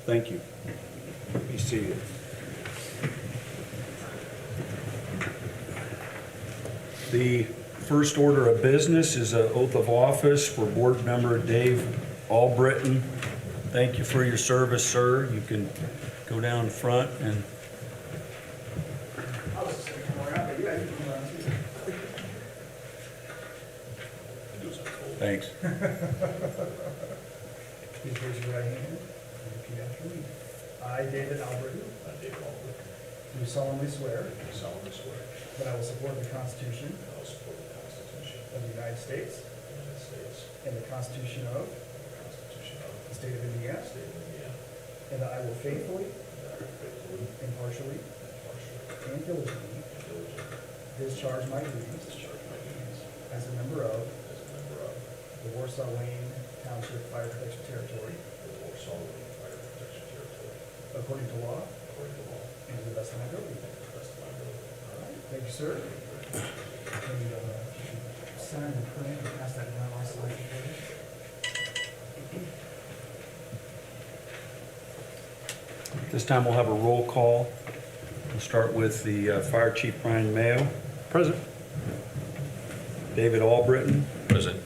Thank you. Be seated. The first order of business is an oath of office for Board Member Dave Albritton. Thank you for your service, sir. You can go down front and thanks. Please raise your right hand and repeat after me. I, David Albritton, do solemnly swear that I will support the Constitution of the United States and the Constitution of the State of Indiana, and that I will faithfully, impartially, and diligently discharge my duties as a member of the Warsaw-Wayne Township Fire Protection Territory according to law and to the best of my ability. All right, thank you, sir. Can you sign and print and pass that down my slide, please? This time we'll have a roll call. We'll start with the Fire Chief Brian Mayo. Present. David Albritton. Present.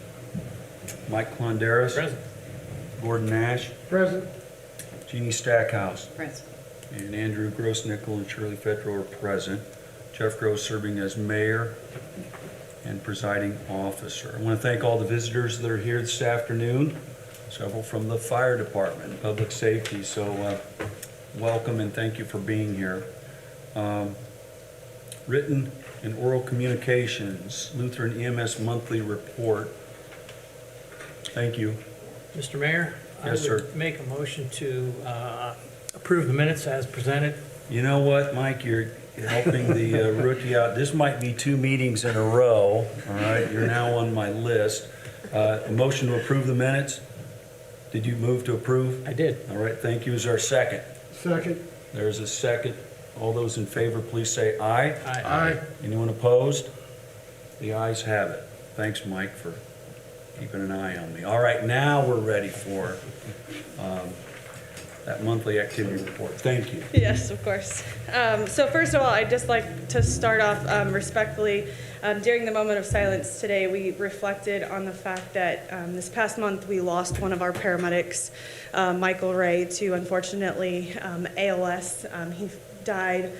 Mike Clonderis. Present. Gordon Nash. Present. Jeannie Stackhouse. Present. And Andrew Grossnickel and Shirley Fedro are present. Jeff Gross serving as mayor and presiding officer. I want to thank all the visitors that are here this afternoon, several from the fire department and public safety. So welcome and thank you for being here. Written and oral communications, Lutheran EMS monthly report. Thank you. Mr. Mayor? Yes, sir. I would make a motion to approve the minutes as presented. You know what, Mike, you're helping the rookie out. This might be 2 meetings in a row, all right? You're now on my list. A motion to approve the minutes? Did you move to approve? I did. All right, thank you. Is there a second? Second. There's a second. All those in favor, please say aye. Aye. Anyone opposed? The ayes have it. Thanks, Mike, for keeping an eye on me. All right, now we're ready for that monthly activity report. Thank you. Yes, of course. So first of all, I'd just like to start off respectfully. During the moment of silence today, we reflected on the fact that this past month we lost one of our paramedics, Michael Ray, to unfortunately ALS. He died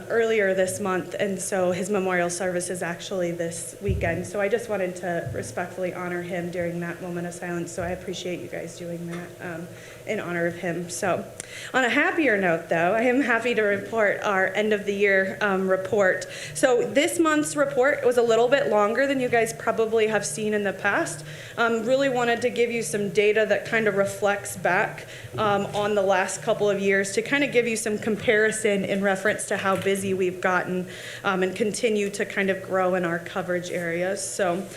earlier this month, and so his memorial service is actually this weekend. So I just wanted to respectfully honor him during that moment of silence. So I appreciate you guys doing that in honor of him. So on a happier note, though, I am happy to report our end of the year report. So this month's report was a little bit longer than you guys probably have seen in the past. Really wanted to give you some data that kind of reflects back on the last couple of years to kind of give you some comparison in reference to how busy we've gotten and continue to kind of grow in our coverage areas. So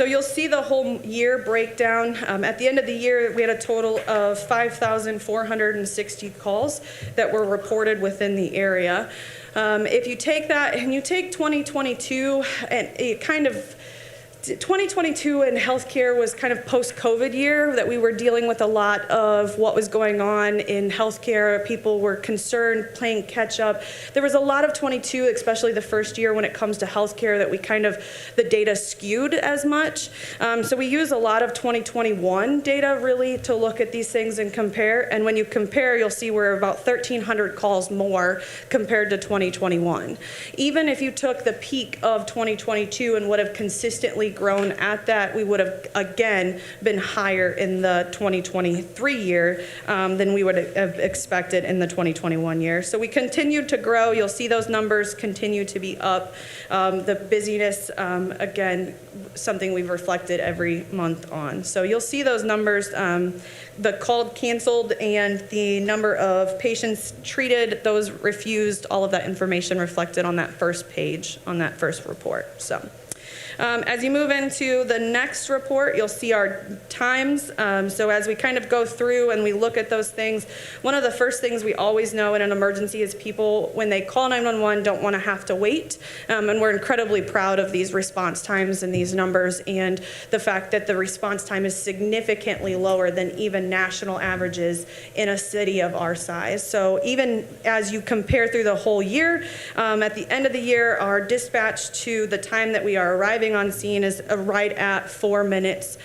you'll see the whole year breakdown. At the end of the year, we had a total of 5,460 calls that were reported within the area. If you take that and you take 2022 and it kind of 2022 in healthcare was kind of post-COVID year that we were dealing with a lot of what was going on in healthcare. People were concerned, playing catch up. There was a lot of 22, especially the first year when it comes to healthcare, that we kind of, the data skewed as much. So we use a lot of 2021 data really to look at these things and compare. And when you compare, you'll see we're about 1,300 calls more compared to 2021. Even if you took the peak of 2022 and would have consistently grown at that, we would have again been higher in the 2023 year than we would have expected in the 2021 year. So we continued to grow. You'll see those numbers continue to be up. The busyness, again, something we've reflected every month on. So you'll see those numbers, the called canceled and the number of patients treated, those refused, all of that information reflected on that first page, on that first report. So As you move into the next report, you'll see our times. So as we kind of go through and we look at those things, one of the first things we always know in an emergency is people, when they call 911, don't want to have to wait. And we're incredibly proud of these response times and these numbers, and the fact that the response time is significantly lower than even national averages in a city of our size. So even as you compare through the whole year, at the end of the year, our dispatch to the time that we are arriving on scene is right at 4 minutes,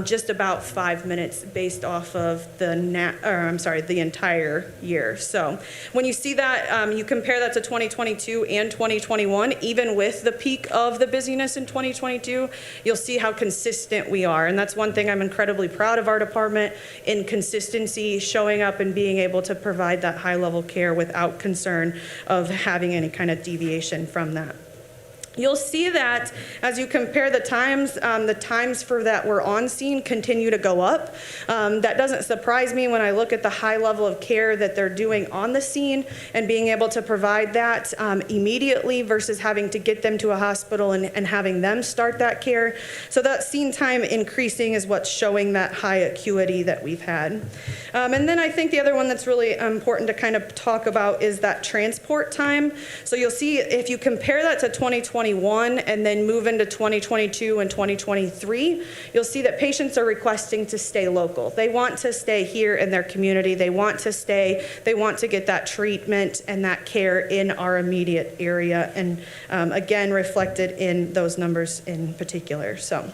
just about 5 minutes based off of the entire year. So when you see that, you compare that to 2022 and 2021, even with the peak of the busyness in 2022, you'll see how consistent we are. And that's one thing I'm incredibly proud of our department in consistency, showing up and being able to provide that high level care without concern of having any kind of deviation from that. You'll see that as you compare the times for that we're on scene continue to go up. That doesn't surprise me when I look at the high level of care that they're doing on the scene and being able to provide that immediately versus having to get them to a hospital and having them start that care. So that scene time increasing is what's showing that high acuity that we've had. And then I think the other one that's really important to kind of talk about is that transport time. So you'll see if you compare that to 2021 and then move into 2022 and 2023, you'll see that patients are requesting to stay local. They want to stay here in their community. They want to stay. They want to get that treatment and that care in our immediate area, and again, reflected in those numbers in particular. So.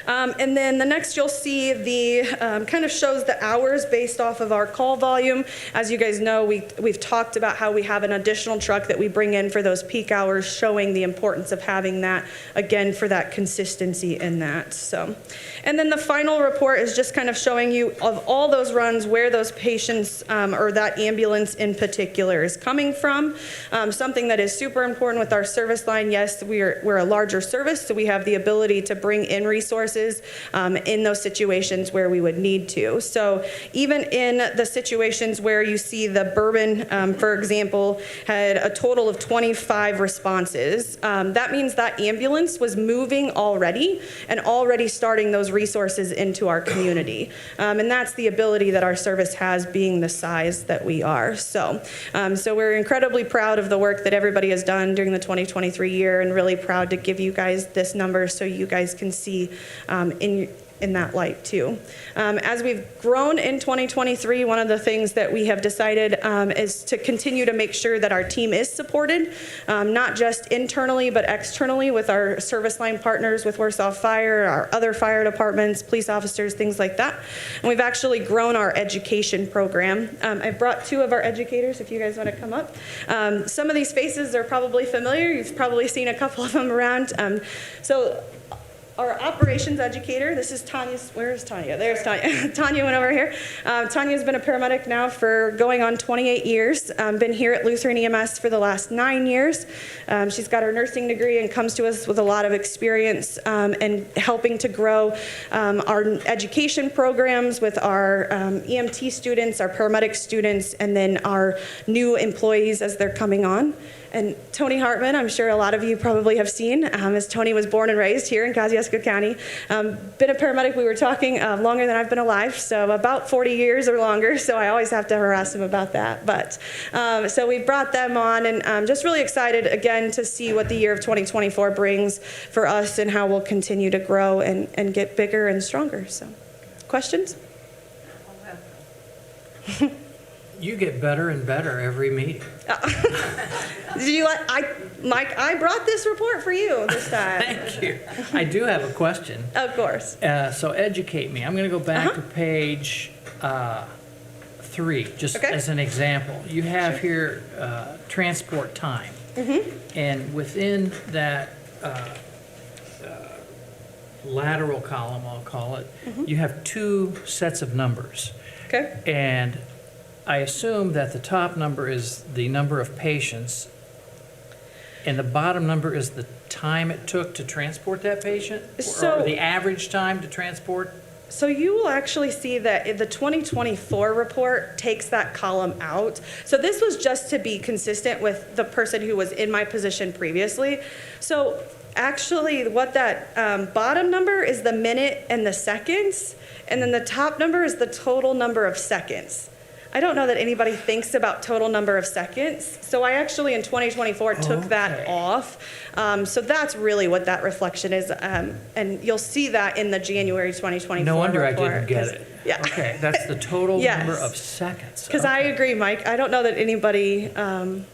And then the next you'll see the kind of shows the hours based off of our call volume. As you guys know, we've talked about how we have an additional truck that we bring in for those peak hours, showing the importance of having that, again, for that consistency in that. So, and then the final report is just kind of showing you of all those runs where those patients or that ambulance in particular is coming from. Something that is super important with our service line. Yes, we're a larger service, so we have the ability to bring in resources in those situations where we would need to. So even in the situations where you see the Bourbon, for example, had a total of 25 responses, that means that ambulance was moving already and already starting those resources into our community. And that's the ability that our service has, being the size that we are. So we're incredibly proud of the work that everybody has done during the 2023 year, and really proud to give you guys this number so you guys can see in that light too. As we've grown in 2023, one of the things that we have decided is to continue to make sure that our team is supported, not just internally, but externally with our service line partners, with Warsaw Fire, our other fire departments, police officers, things like that. And we've actually grown our education program. I brought two of our educators, if you guys want to come up. Some of these faces are probably familiar. You've probably seen a couple of them around. Our operations educator, this is Tanya. Where is Tanya? There's Tanya. Tanya went over here. Tanya's been a paramedic now for going on 28 years. Been here at Lutheran EMS for the last 9 years. She's got her nursing degree and comes to us with a lot of experience and helping to grow our education programs with our EMT students, our paramedic students, and then our new employees as they're coming on. And Tony Hartman, I'm sure a lot of you probably have seen, as Tony was born and raised here in Kosciuszko County. Been a paramedic, we were talking, longer than I've been alive, so about 40 years or longer, so I always have to harass him about that. But so we brought them on, and I'm just really excited, again, to see what the year of 2024 brings for us and how we'll continue to grow and get bigger and stronger. So, questions? You get better and better every meeting. Mike, I brought this report for you this time. Thank you. I do have a question. Of course. So educate me. I'm going to go back to page 3, just as an example. You have here transport time. And within that lateral column, I'll call it, you have 2 sets of numbers. Okay. And I assume that the top number is the number of patients, and the bottom number is the time it took to transport that patient? Or the average time to transport? So you will actually see that the 2024 report takes that column out. So this was just to be consistent with the person who was in my position previously. So Actually, what that bottom number is the minute and the seconds, and then the top number is the total number of seconds. I don't know that anybody thinks about total number of seconds, so I actually in 2024 took that off. So that's really what that reflection is, and you'll see that in the January 2024 No wonder I report, didn't get 'cause- it. Yeah. Okay, that's the total Yes. number of seconds. Because I Okay. agree, Mike. I don't know that anybody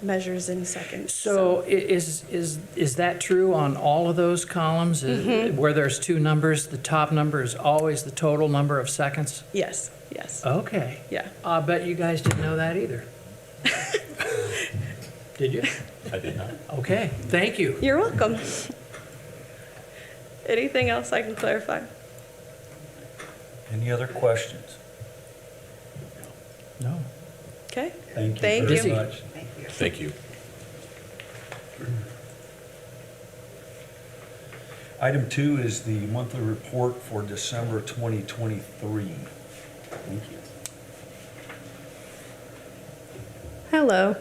measures in seconds. So is that true on all of those columns? Where there's two numbers, the top number is always the total number of seconds? Yes, yes, Okay. yeah. I bet you guys didn't know that either. Did you? I did not. Okay, thank you. You're welcome. Anything else I can clarify? Any other questions? No. Okay. Thank you Thank very you. much. Thank you. Item 2 is the monthly report for December 2023. Thank you. Hello.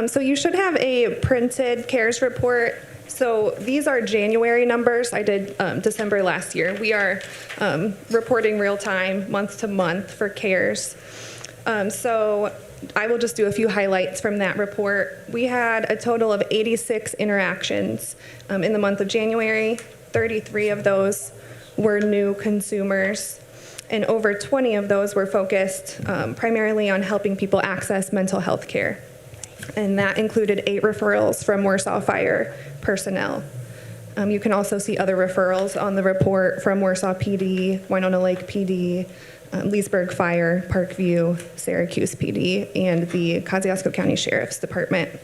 So you should have a printed CARES report. So these are January numbers. I did December last year. We are reporting real time, month to month for CARES. So I will just do a few highlights from that report. We had a total of 86 interactions in the month of January. 33 of those were new consumers, and over 20 of those were focused primarily on helping people access mental health care. And that included 8 referrals from Warsaw Fire personnel. You can also see other referrals on the report from Warsaw PD, Winona Lake PD, Leesburg Fire, Parkview, Syracuse PD, and the Kosciuszko County Sheriff's Department.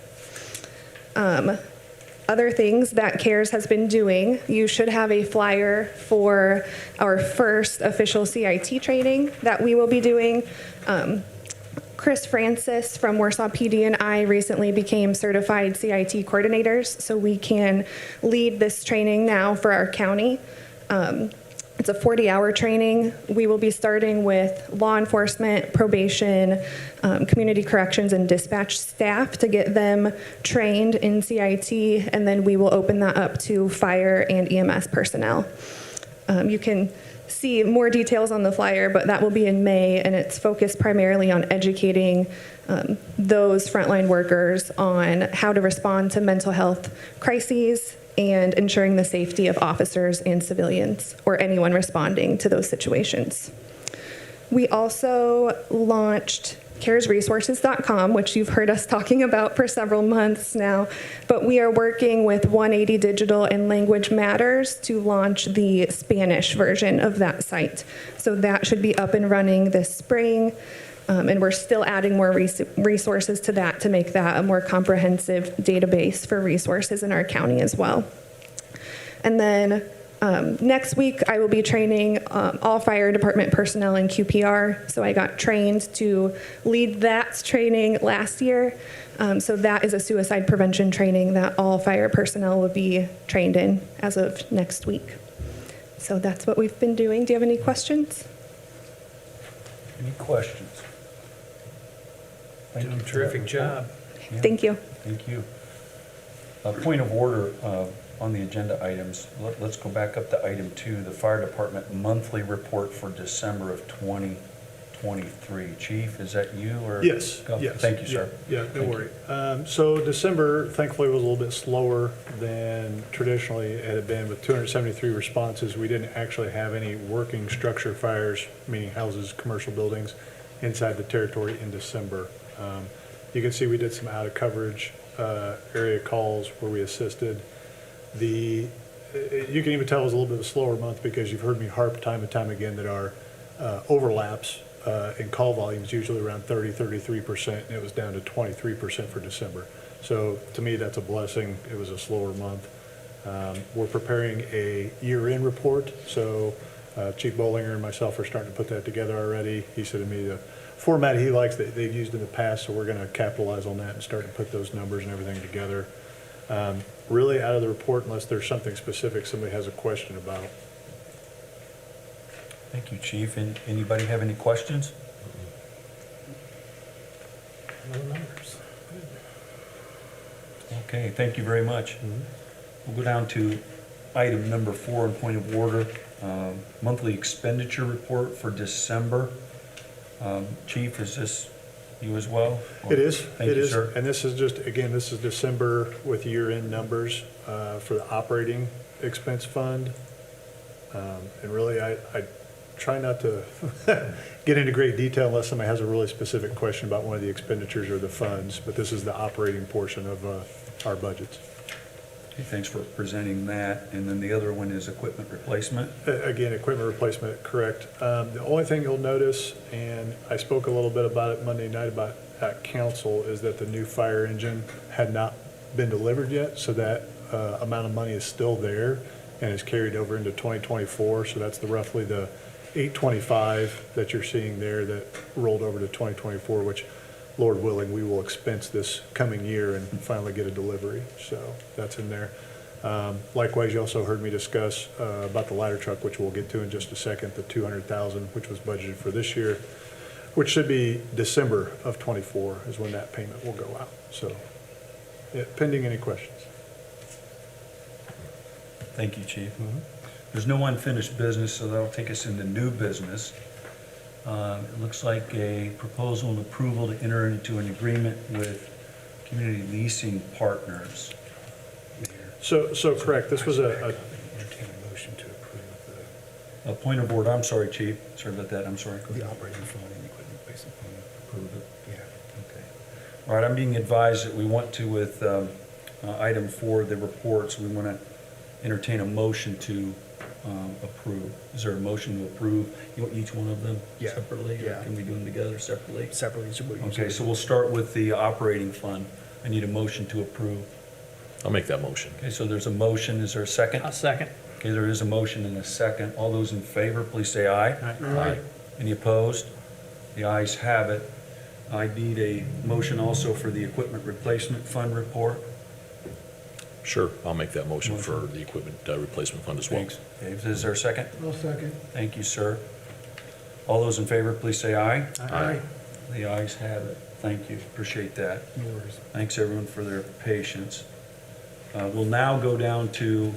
Other things that CARES has been doing, you should have a flyer for our first official CIT training that we will be doing. Chris Francis from Warsaw PD and I recently became certified CIT coordinators, so we can lead this training now for our county. It's a 40-hour training. We will be starting with law enforcement, probation, community corrections, and dispatch staff to get them trained in CIT, and then we will open that up to fire and EMS personnel. You can see more details on the flyer, but that will be in May, and it's focused primarily on educating those frontline workers on how to respond to mental health crises and ensuring the safety of officers and civilians or anyone responding to those situations. We also launched caresresources.com, which you've heard us talking about for several months now, but we are working with 180 Digital and Language Matters to launch the Spanish version of that site. So that should be up and running this spring, and we're still adding more resources to that to make that a more comprehensive database for resources in our county as well. And then next week, I will be training all fire department personnel in QPR. So I got trained to lead that training last year. So that is a suicide prevention training that all fire personnel will be trained in as of next week. So that's what we've been doing. Do you have any questions? Any questions? Thank Doing a you for that terrific report. job. Yeah, Thank you. Thank you. Point of order on the agenda items. Let's go back up to item 2, the fire department monthly report for December of 2023. Chief, is that you or? Yes, Go. yes. Thank you, sir. Yeah, Thank don't you. worry. So December, thankfully, was a little bit slower than traditionally it had been. With 273 responses, we didn't actually have any working structure fires, meaning houses, commercial buildings, inside the territory in December. You can see we did some out of coverage area calls where we assisted. You can even tell it was a little bit of a slower month because you've heard me harp time and time again that our overlaps in call volumes usually around 33%, and it was down to 23% for December. So to me, that's a blessing. It was a slower month. We're preparing a year-end report, so Chief Bollinger and myself are starting to put that together already. He said to me the format he likes that they've used in the past, so we're going to capitalize on that and start to put those numbers and everything together. Really out of the report, unless there's something specific somebody has a question about. Thank you, Chief. Anybody have any questions? No numbers. Okay, thank you very much. We'll go down to item number 4 on point of order, monthly expenditure report for December. Chief, is this you as well? It is. Thank It you, is. sir. And this is just, again, this is December with year-end numbers for the operating expense fund. And really, I try not to get into great detail unless somebody has a really specific question about one of the expenditures or the funds, but this is the operating portion of our budgets. Okay, thanks for presenting that. And then the other one is equipment replacement. Again, equipment replacement, correct. The only thing you'll notice, and I spoke a little bit about it Monday night about at council, is that the new fire engine had not been delivered yet, so that amount of money is still there and is carried over into 2024. So that's roughly the 825 that you're seeing there that rolled over to 2024, which, Lord willing, we will expense this coming year and finally get a delivery. So that's in there. Likewise, you also heard me discuss about the ladder truck, which we'll get to in just a second, the 200,000, which was budgeted for this year, which should be December of '24 is when that payment will go out. So, yeah, pending any questions. Thank you, Chief. There's no unfinished business, so that'll take us into new business. It looks like a proposal and approval to enter into an agreement with community leasing partners. So correct, this was Entertain a motion to approve A point of order, I'm sorry, Chief. Sorry about that, I'm sorry. the operating fund and equipment replacement fund. Approve it. Yeah. Okay. All right, I'm being advised that we want to, with item 4, the reports, we want to entertain a motion to approve. Is there a motion to approve each one of them Yeah, separately? Or yeah. can we do them together separately? Separately. So what you Okay, said. so we'll start with the operating fund. I need a motion to approve. I'll make that motion. Okay, so there's a motion. Is there a second? A second. Okay, there is a motion and a second. All those in favor, please say aye. Aye. Any opposed? The ayes have it. I need a motion also for the equipment replacement fund report. Sure, I'll make that motion for the equipment replacement fund as well. Thanks. Dave, is there a second? I'll second. Thank you, sir. All those in favor, please say aye. Aye. The ayes have it. Thank you. Appreciate that. No worries. Thanks, everyone, for their patience. We'll now go down to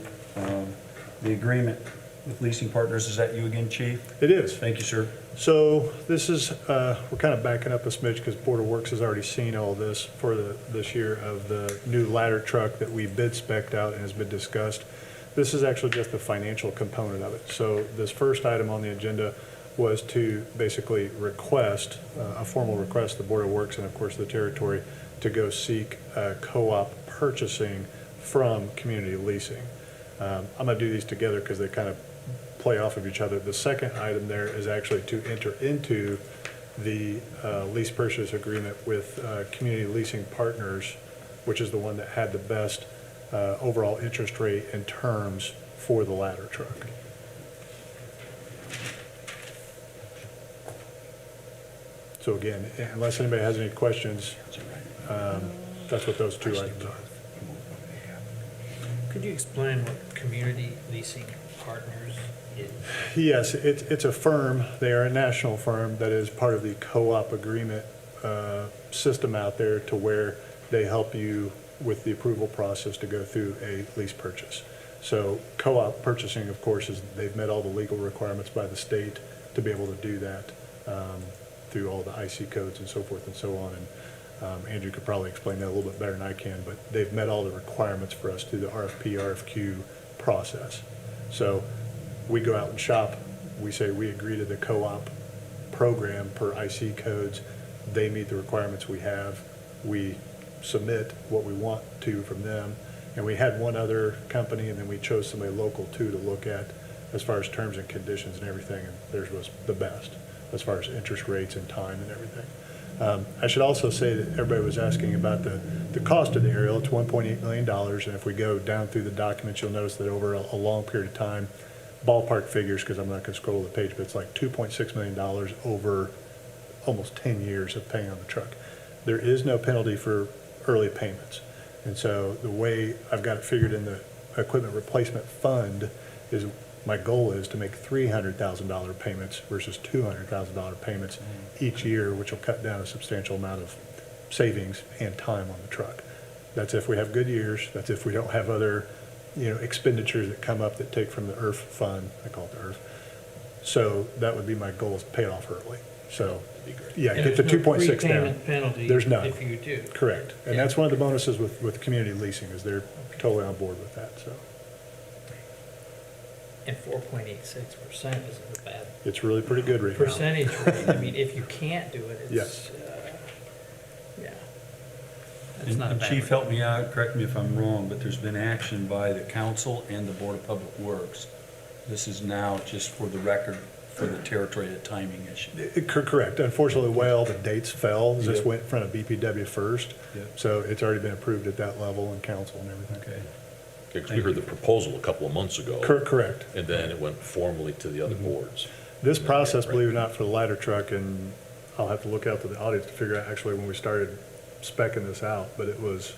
the agreement with leasing partners. Is that you again, Chief? It is. Thank you, sir. So this is, we're kind of backing up a smidge because Board of Works has already seen all this for this year of the new ladder truck that we bid spec'd out and has been discussed. This is actually just the financial component of it. So this first item on the agenda was to basically request, a formal request, the Board of Works and of course the territory to go seek co-op purchasing from community leasing. I'm going to do these together because they kind of play off of each other. The second item there is actually to enter into the lease purchase agreement with community leasing partners, which is the one that had the best overall interest rate and terms for the ladder truck. So again, unless anybody has any questions, that's what those two items are. Could you explain what community leasing partners is? Yes, it's a firm, they are a national firm that is part of the co-op agreement system out there to where they help you with the approval process to go through a lease purchase. So co-op purchasing, of course, is they've met all the legal requirements by the state to be able to do that through all the IC codes and so forth and so on. And Andrew could probably explain that a little bit better than I can, but they've met all the requirements for us through the RFP, RFQ process. So we go out and shop, we say we agree to the co-op program per IC codes, they meet the requirements we have, we submit what we want to from them, and we had one other company and then we chose somebody local too to look at as far as terms and conditions and everything, and theirs was the best as far as interest rates and time and everything. I should also say that everybody was asking about the cost of the aerial. It's $1.8 million, and if we go down through the documents, you'll notice that over a long period of time, ballpark figures, because I'm not going to scroll the page, but it's like $2.6 million over almost 10 years of paying on the truck. There is no penalty for early payments, and so the way I've got it figured in the equipment replacement fund is my goal is to make $300,000 payments versus $200,000 payments each year, which will cut down a substantial amount of savings and time on the truck. That's if we have good years. That's if we don't have other expenditures that come up that take from the IRF fund, I call it the IRF. So that would be my goal, is to pay it off early. So, yeah, And get the there's no 2.6 down. prepayment penalty There's none. if you do. Correct. And Yeah. that's one of the bonuses with community leasing, is they're totally on board with that, so. And 4.86% isn't a bad It's really pretty good right now. percentage rate. I mean, if you can't do it, Yes. yeah. That's not a And bad. Chief, help me out, correct me if I'm wrong, but there's been action by the council and the Board of Public Works. This is now, just for the record, for the territory, a timing issue. Correct. Unfortunately, the way all the dates fell, this Yep. went in front of BPW first. Yep. So it's already been approved at that level in council and everything. Okay. Because we heard the proposal a couple of months ago. Correct. And then it went formally to the other boards. This process, believe it or not, for the ladder truck, and I'll have to look out to the audience to figure out actually when we started specking this out, but it was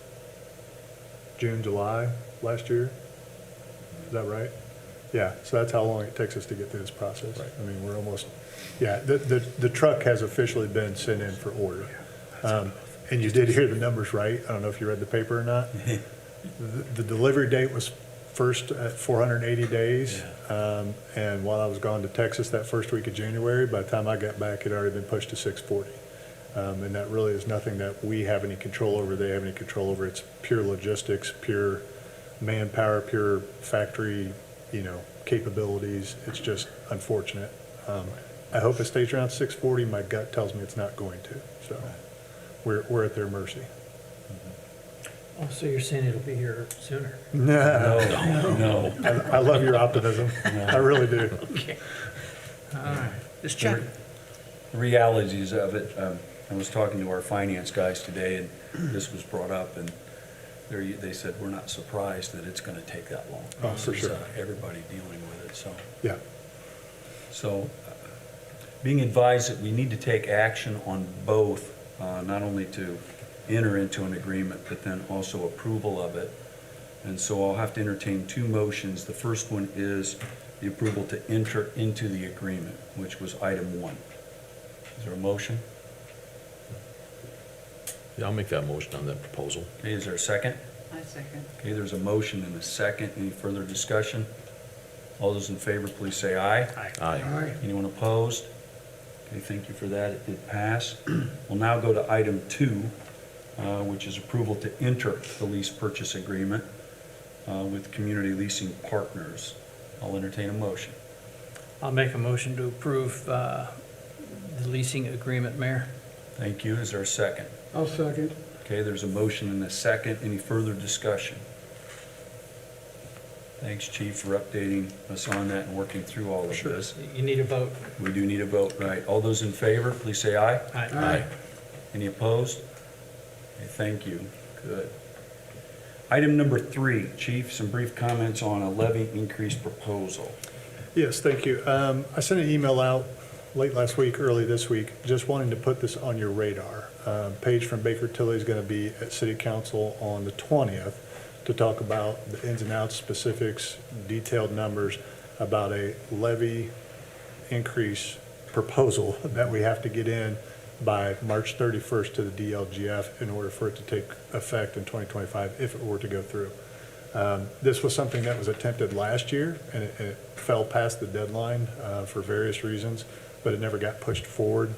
June, July last year. Is that right? Yeah, so that's how long it takes us to get through this process. Right. I mean, we're almost, yeah, the truck has officially been sent in for order. And you did hear the numbers right. I don't know if you read the paper or not. The delivery date was first at 480 days. And while I was gone to Texas that first week of January, by the time I got back, it had already been pushed to 640. And that really is nothing that we have any control over, they have any control over. It's pure logistics, pure manpower, pure factory, capabilities. It's just unfortunate. I hope it stays around 640. My gut tells me it's not going to. So we're at their mercy. Oh, so you're saying it'll be here sooner? No, No. I love your optimism. I really do. Okay. All right, just check. The realities of it, I was talking to our finance guys today, and this was brought up, and they said, we're not surprised that it's gonna take that long. Oh, for This is, sure. Everybody dealing with it, so. Yeah, Being advised that we need to take action on both, not only to enter into an agreement, but then also approval of it. And so I'll have to entertain two motions. The first one is the approval to enter into the agreement, which was item 1. Is there a motion? Yeah, I'll make that motion on that proposal. Okay, is there a second? I second. Okay, there's a motion and a second. Any further discussion? All those in favor, please say aye. Aye. Anyone opposed? Okay, thank you for that. It did pass. We'll now go to item 2, which is approval to enter the lease purchase agreement with Community Leasing Partners. I'll entertain a motion. I'll make a motion to approve the leasing agreement, Mayor. Thank you. Is there a second? I'll second. Okay, there's a motion and a second. Any further discussion? Thanks, Chief, for updating us on that and working through all of this. You need a vote. We do need a vote, right? All those in favor, please say aye. Aye. Any opposed? Okay, thank you. Good. Item number 3, Chief, some brief comments on a levy increase proposal. yes, thank you. I sent an email out late last week, early this week, just wanting to put this on your radar. Paige from Baker Tilly is going to be at City Council on the 20th to talk about the ins and outs, specifics, detailed numbers about a levy increase proposal that we have to get in by March 31st to the DLGF in order for it to take effect in 2025 if it were to go through. This was something that was attempted last year, and it fell past the deadline for various reasons, but it never got pushed forward.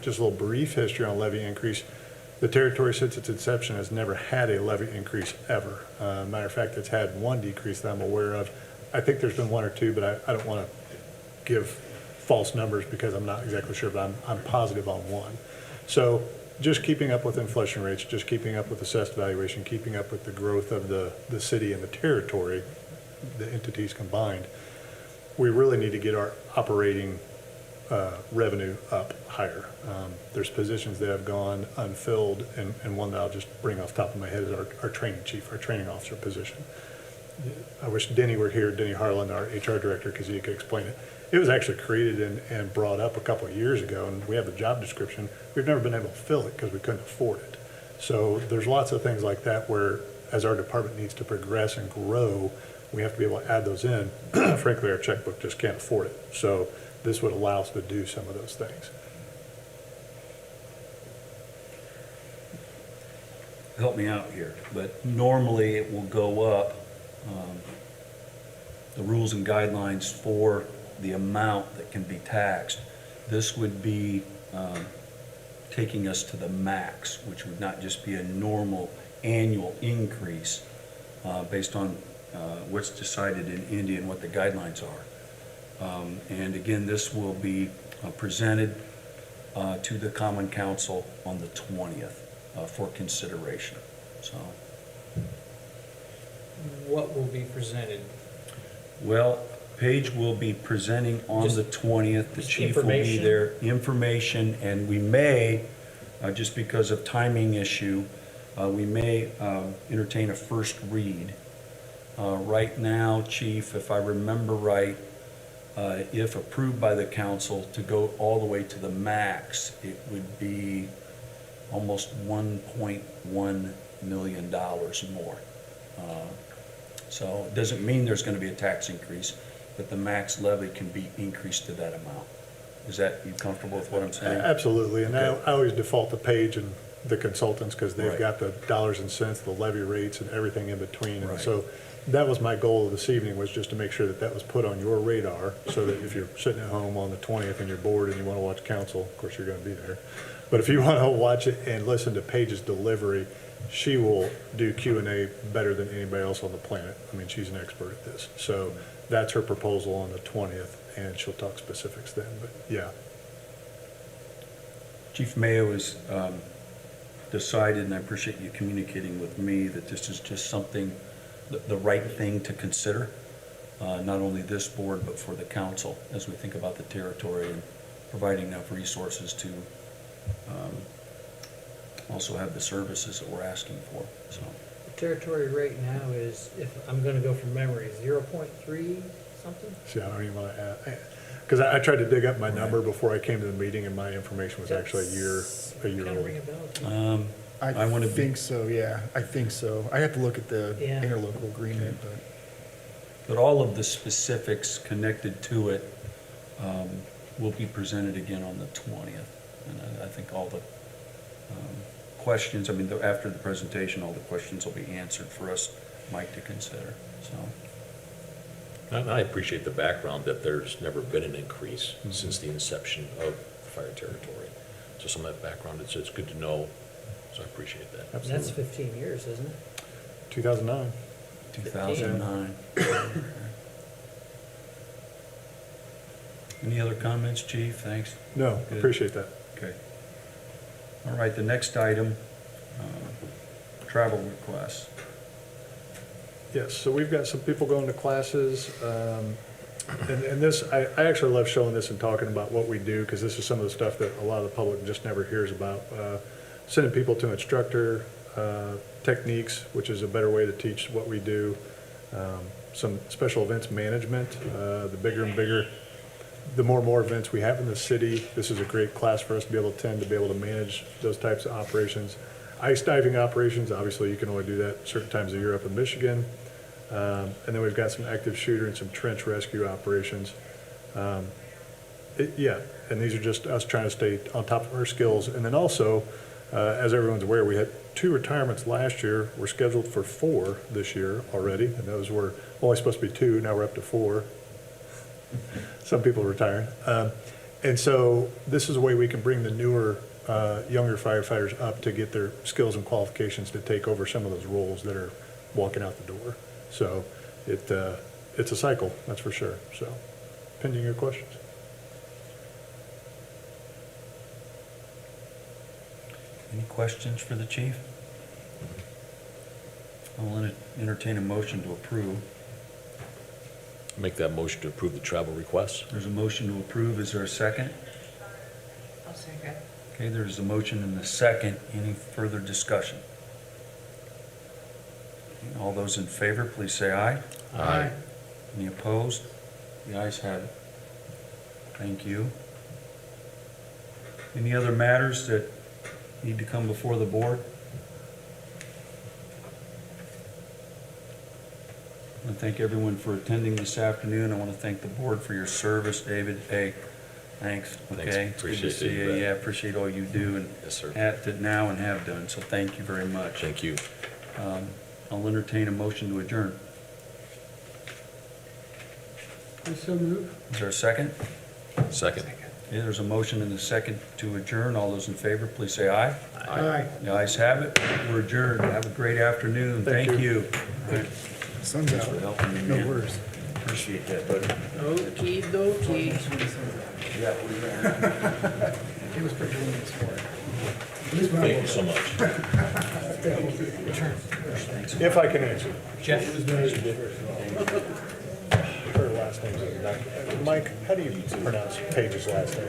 Just a little brief history on levy increase. The territory since its inception has never had a levy increase ever. Matter of fact, it's had one decrease that I'm aware of. I think there's been one or two, but I don't want to give false numbers because I'm not exactly sure, but I'm positive on one. So just keeping up with inflation rates, just keeping up with assessed valuation, keeping up with the growth of the city and the territory, the entities combined, we really need to get our operating revenue up higher. There's positions that have gone unfilled, and one that I'll just bring off the top of my head is our training chief, our training officer position. I wish Denny were here, Denny Harlan, our HR director, because he could explain it. It was actually created and brought up a couple of years ago, and we have the job description. We've never been able to fill it because we couldn't afford it. So there's lots of things like that where, as our department needs to progress and grow, we have to be able to add those in. Frankly, our checkbook just can't afford it. So this would allow us to do some of those things. Help me out here, but normally it will go up the rules and guidelines for the amount that can be taxed. This would be taking us to the max, which would not just be a normal annual increase based on what's decided in India and what the guidelines are. And again, this will be presented to the Common Council on the 20th for consideration. So, What will be presented? well, Paige will be presenting on Just- the 20th. The just chief will be information? there, information, and we may, just because of timing issue, we may entertain a first read. Right now, Chief, if I remember right, if approved by the council to go all the way to the max, it would be almost $1.1 million more. So it doesn't mean there's going to be a tax increase, but the max levy can be increased to that amount. Is that, you comfortable with what I'm saying? Absolutely, and I Okay. I always default to Page and the consultants, because they've Right. got the dollars and cents, the levy rates, and everything in between. And Right. so that was my goal this evening, was just to make sure that that was put on your radar, so that if you're sitting at home on the 20th and you're bored and you want to watch council, of course, you're going to be there. But if you want to watch it and listen to Paige's delivery, she will do Q&A better than anybody else on the planet. I mean, she's an expert at this. So that's her proposal on the 20th, and she'll talk specifics then, but yeah. Chief Mayo has decided, and I appreciate you communicating with me, that this is just something, the right thing to consider, not only this board, but for the council, as we think about the territory and providing enough resources to also have the services that we're asking for, so. The territory rate now is, if I'm gonna go from memory, 0.3 something? See, I don't even want to add, because I tried to dig up my number before I came to the meeting, and my information was actually a year Kind of ring old. a bell. I want to be, think so, yeah, I think so. I have to look at the Yeah. interlocal agreement, but all of the specifics connected to it will be presented again on the 20th. And I think all the questions, I mean, after the presentation, all the questions will be answered for us, Mike, to consider, so. And I appreciate the background that there's never been an increase since the inception of fire territory. So some of that background, it's good to know, so I appreciate that. And that's 15 years, isn't it? 2009. 2009. Any other comments, Chief? Thanks. No, Good. appreciate that. Okay. All right, the next item, travel requests. Yes, so we've got some people going to classes, and this, I actually love showing this and talking about what we do, because this is some of the stuff that a lot of the public just never hears about. Sending people to instructor techniques, which is a better way to teach what we do. Some special events management, the bigger and bigger, the more and more events we have in the city, this is a great class for us to be able to attend, to be able to manage those types of operations. Ice diving operations, obviously you can only do that certain times of year up in Michigan. And then we've got some active shooter and some trench rescue operations. Yeah, and these are just us trying to stay on top of our skills. And then also, as everyone's aware, we had 2 retirements last year. We're scheduled for 4 this year already, and those were only supposed to be 2, now we're up to 4. Some people are retiring. And so this is a way we can bring the newer, younger firefighters up to get their skills and qualifications to take over some of those roles that are walking out the door. So it's a cycle, that's for sure. So pending your questions. Any questions for the chief? I'll entertain a motion to approve. Make that motion to approve the travel requests. There's a motion to approve. Is there a second? I'll second. Okay, there's a motion and a second. Any further discussion? All those in favor, please say aye. Aye. Any opposed? The ayes have it. Thank you. Any other matters that need to come before the board? I want to thank everyone for attending this afternoon. I want to thank the board for your service. David, hey, thanks. Thanks. Okay, it's good to Appreciate see it, you. you bet. Yeah, appreciate all you do and Yes, sir. at it now and have done. So thank you very much. Thank you. I'll entertain a motion to adjourn. Is there a second? Second. Okay, there's a motion and a second to adjourn. All those in favor, please say aye. Aye. The ayes have it. We're adjourned. Have a great afternoon. Thank Thank you. you. All right. Sun's out. For helping me, No man. worries. Appreciate that, buddy. Okey dokey. Yeah, Thank you so much. If I can answer. Jeff? Her last name's Mike, how do you pronounce Paige's last name?